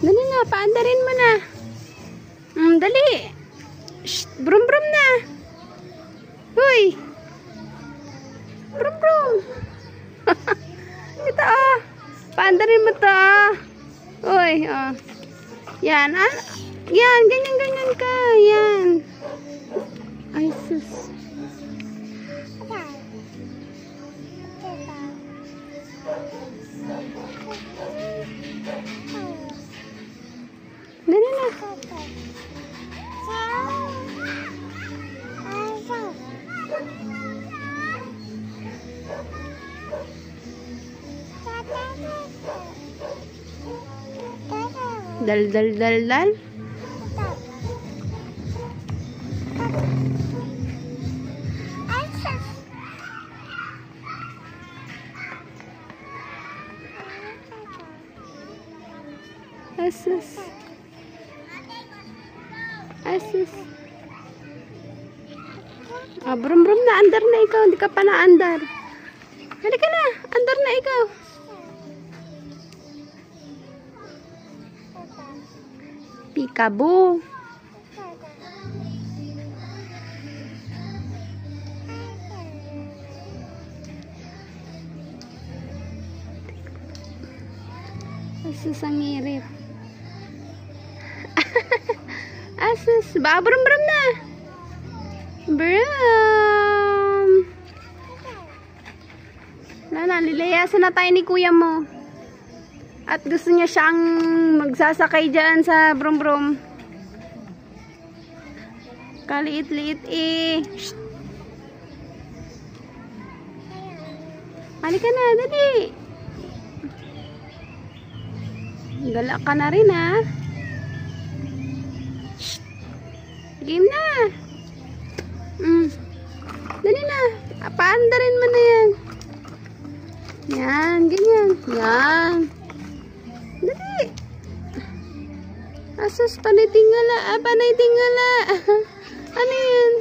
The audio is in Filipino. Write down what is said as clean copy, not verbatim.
Dali na, paandarin mo na. Dali. Shh, brum brum na. Hoy. Brum brum. Ito ah. Paandarin mo to ah. Hoy, oh. Yan, ah. Yan, ganyan ka. Yan. Ay, sus. Dali na. Dal dal dal dal. Asus. Asus. Ah, brum brum na, andar na ikaw, hindi ka pa na andar. Halika na, andar na ikaw. Peekaboo. Asus, ang hirip. Asus, brum brum na. Brum. Nalilayasan na tayo ni kuya mo. At gusto niya siyang magsasakay dyan sa brum brum. Kaliit-liit eh. Shh. Halika na, dali. Galak ka na rin ha. Shh. Game na. Dali na. Paandarin mo na yan. Yan, ganyan. Yan. Dali. Asus, panay tingala. Panay tingala. Ano yan?